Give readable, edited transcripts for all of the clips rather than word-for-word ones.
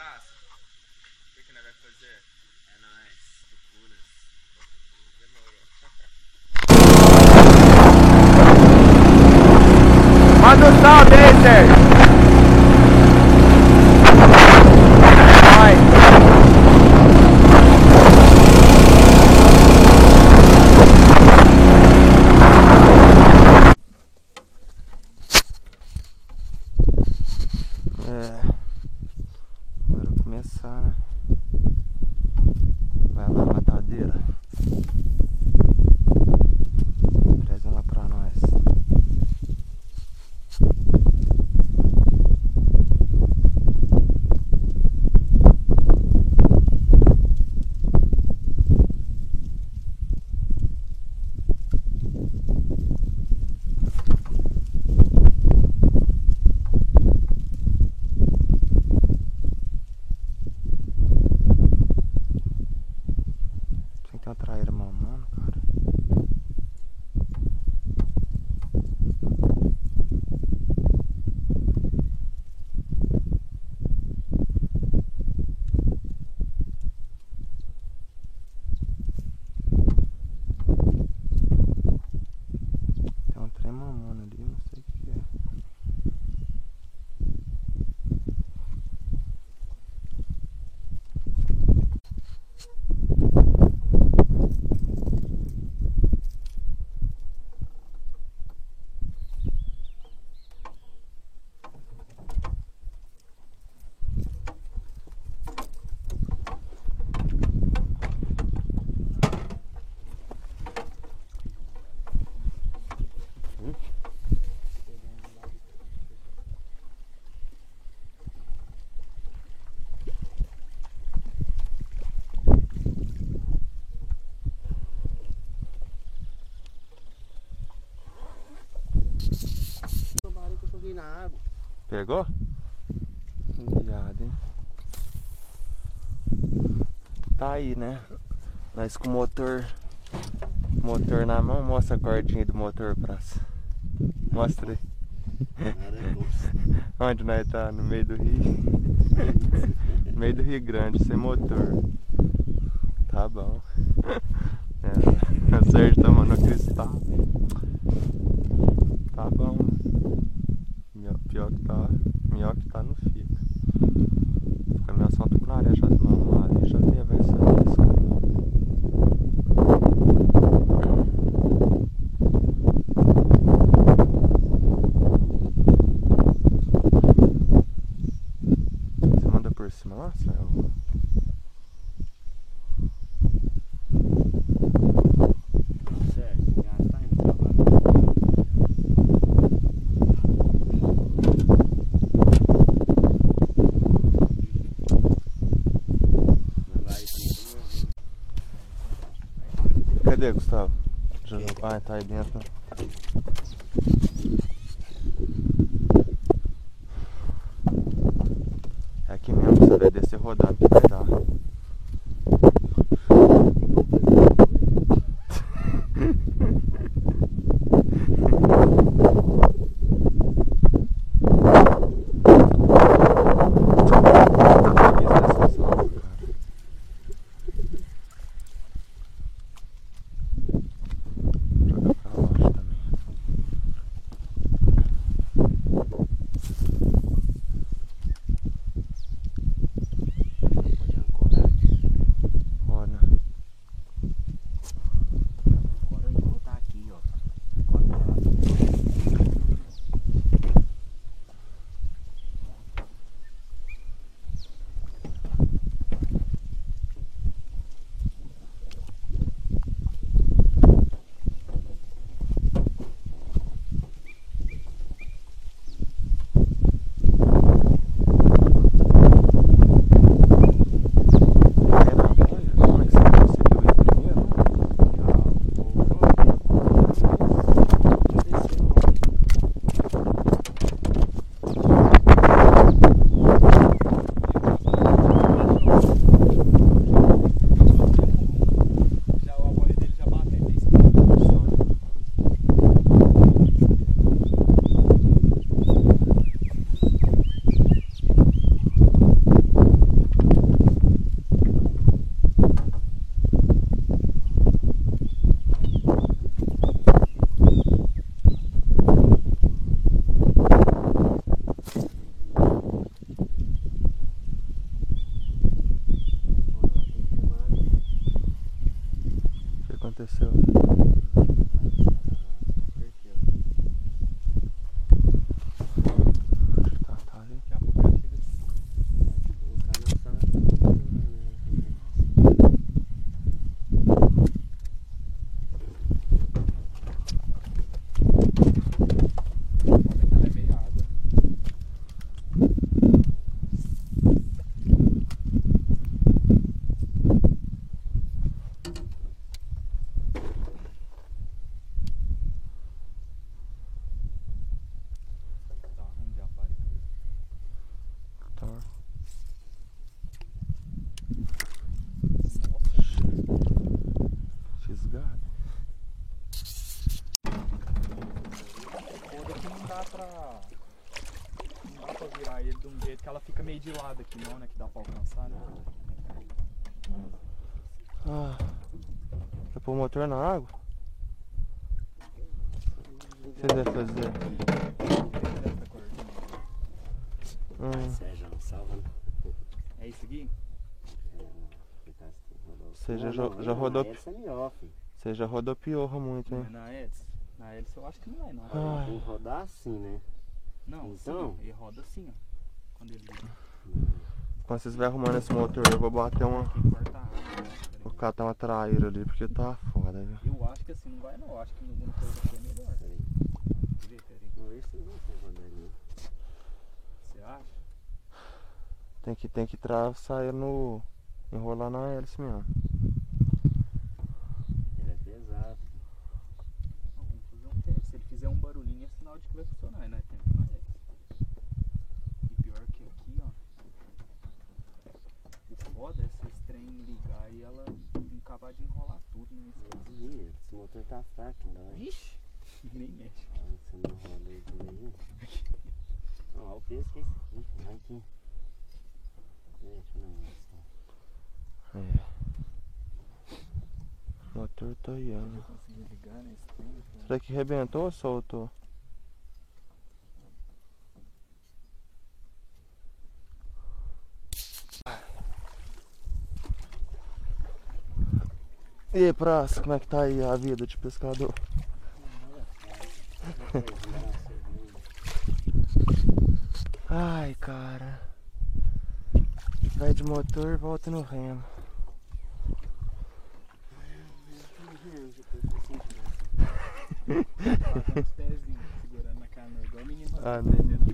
caça. O que nós vamos fazer? É nóis, loucuras. Demorou. Manda um salve aí, Sérgio. Agora começar, né? Vai lá, matadeira. Traz ela pra nós. Tem que ter uma traíra mamando, cara. Tem um trem mamando ali, não sei o que é. Na água. Pegou? Viado, hein? Tá aí, né? Nós com o motor na mão. Mostra a cordinha do motor, praça. Mostra aí. Onde nós tá? No meio do rio. No meio do Rio Grande, sem motor. Tá bom. É, o Sérgio tamo no cristal. Tá bom. Pior que tá, não fica. Fica meio assalto com a areia já de mão ali, já teve essa risca. Você manda por cima lá, Sérgio? Cadê, Gustavo? Já não vai, tá aí dentro. É aqui mesmo, você vai descer rodando que vai dar. aconteceu? Tá ali. Daqui a pouco ela chega assim. Colocar na sala. Olha que ela é meio água. Tá, onde a pare? Tá. Nossa. Fisgado. Foda que não dá pra. Não dá pra virar ele de um jeito que ela fica meio de lado aqui não, né? Que dá pra alcançar, né? Ah. Quer pôr o motor na água? O que você deve fazer? Essa cordinha. Sérgio, salva, né? É isso aqui? Você já rodou. Essa é melhor, filho. Você já rodopiou muito, hein? Na Edson? Na Edson eu acho que não vai não. Ah. Tem que rodar assim, né? Não, Então? sim, ele roda assim, ó. Quando ele liga. Quando vocês estiverem arrumando esse motor, eu vou bater uma. Tem que cortar a água, né? Vou catar uma traíra ali, porque tá foda, viu? Eu acho que assim não vai não. Eu acho que no coisa aqui é melhor. Peraí. Peraí. Vamos ver se não vai rodar ali. Você acha? Tem que sair no. Enrolar na hélice mesmo. Ele é pesado. Não, vamos fazer um teste. Se ele fizer um barulhinho é sinal de que vai funcionar, né? Tem que fazer. E pior que aqui, ó. O foda é se esse trem ligar e ela acabar de enrolar tudo, né? Ih, esse motor tá fraco, não. Ixi, nem mexe. Você não roda ele tudo aí. Não, olha o peso que é esse aqui. Vai aqui. Deixa eu ver. É. O motor tá aí, Eu ó. consegui ligar nesse trem. Será que arrebentou ou soltou? E aí, praça, como é que tá aí a vida de pescador? Ai, cara. Vai de motor e volta no remo. Bota uns pezinhos segurando na canoa, igual o menino Ah, aprendendo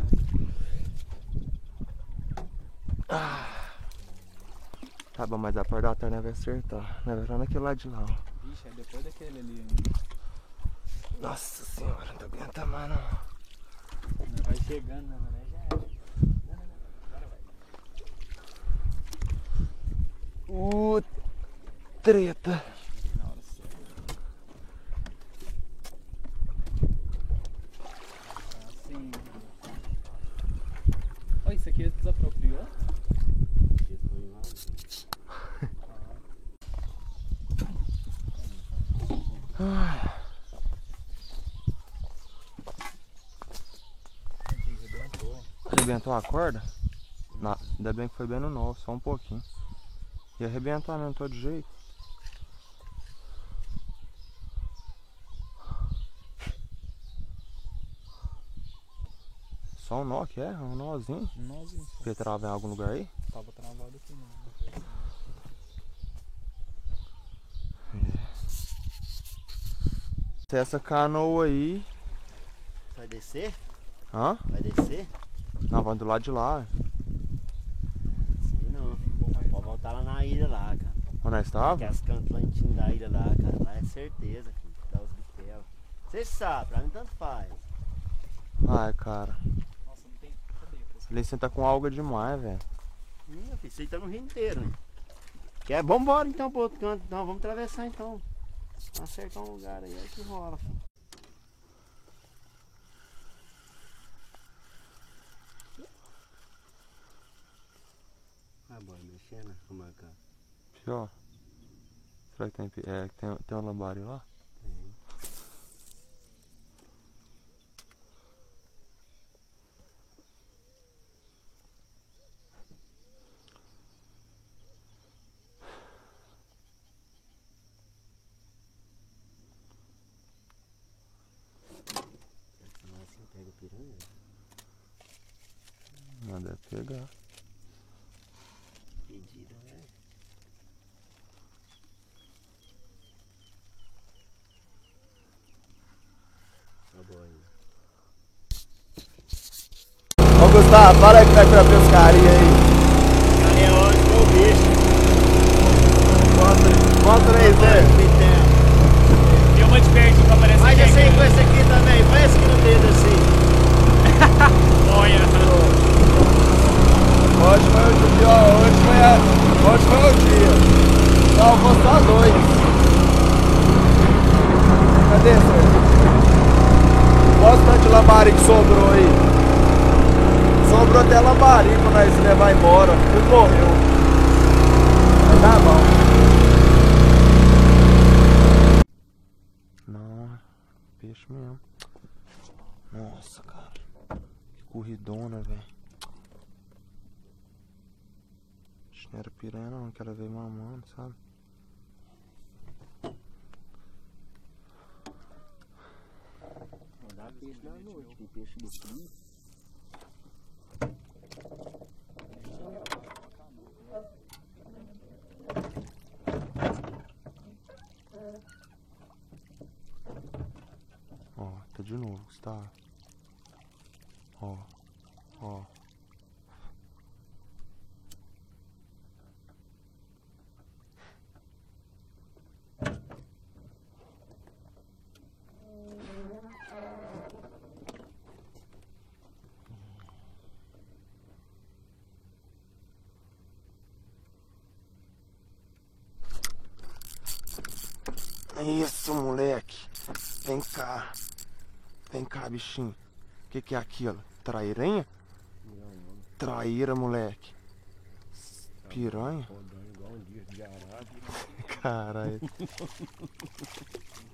a nadar. Tá bom, mas a parte da tarde vai acertar. Vai virar naquele lado de lá, ó. Vixe, é depois daquele ali. Nossa senhora, não tô aguentando mais não. Vai chegando, né? Já era. Não. Agora vai. Treta. Na hora certa. Assim. Olha, isso aqui desapropriou? Arrebentou a corda? Não, ainda bem que foi bem no nó, só um pouquinho. Ia arrebentar mesmo, todo jeito. Só um nó que é? Um nozinho? Um nozinho. Você trava em algum lugar aí? Tava travado aqui, não. Se essa canoa aí... Vai descer? Hã? Vai descer? Não, vai do lado de lá. Sei não. Pode voltar lá na ilha lá, cara. Onde nós Que estávamos? as cantantes da ilha lá, cara. Lá é certeza, filho. Dá os bitel. Você sabe, pra mim tanto faz. Ai, cara. Nossa, não tem. Cadê? Ali você tá com alga demais, velho. Meu filho, isso aí tá no rio inteiro, né? Quer? Vambora então pro outro canto. Então, vamos atravessar então. Vamos acertar um lugar aí, aí que rola, filho. Ah, bora mexendo, vamos marcar. Aqui, ó. Será que tem um lambari lá? piranha. Não deve pegar. Medida, né? Tá bom ainda. Ô Gustavo, fala aí como é que foi a pescaria aí. Cara, é hoje com o bicho. Conta aí, Zé. Tem uma de perto que aparece Mas aqui. esse aí com esse aqui também. Põe esse aqui no dedo assim. Olha. Hoje foi o dia, ó, hoje foi o dia. Salvou só 2. Cadê, senhor? Bastante lambari que sobrou aí. Sobrou até lambari pra nós levar embora. Tudo morreu. Mas tá bom. Não, peixe mesmo. Nossa, cara. Que corridona, velho. Não era piranha não, que ela veio mamando, sabe? Não dá peixe na noite, tem peixe do frio. Ó, tá de novo, Gustavo. Ó, ó. Isso, moleque. Vem cá. Vem cá, bichinho. O que é aquilo? Trairinha? Não. Traíra, moleque. Piranha? Rodando igual um disco de arado. Caralho. Tem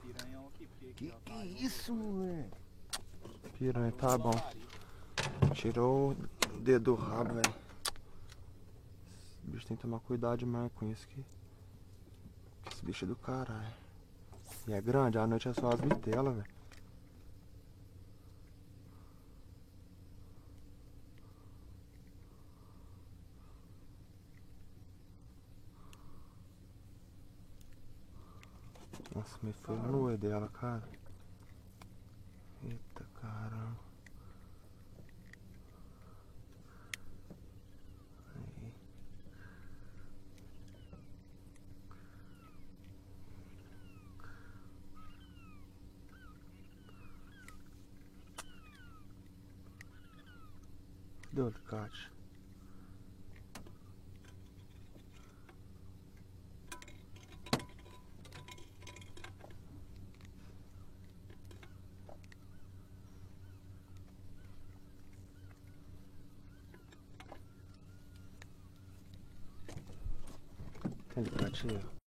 piranhão aqui, porque aqui, ó, Que é isso, moleque? Piranha, tá bom. Tirou o dedo do rabo, velho. Esse bicho tem que tomar cuidado demais com isso aqui. Esse bicho é do caralho. E é grande, à noite é só as vitelas, velho. Nossa, me foi no olho dela, cara. Eita caramba. Aí. Cadê o alicate? Tem alicate aí, ó.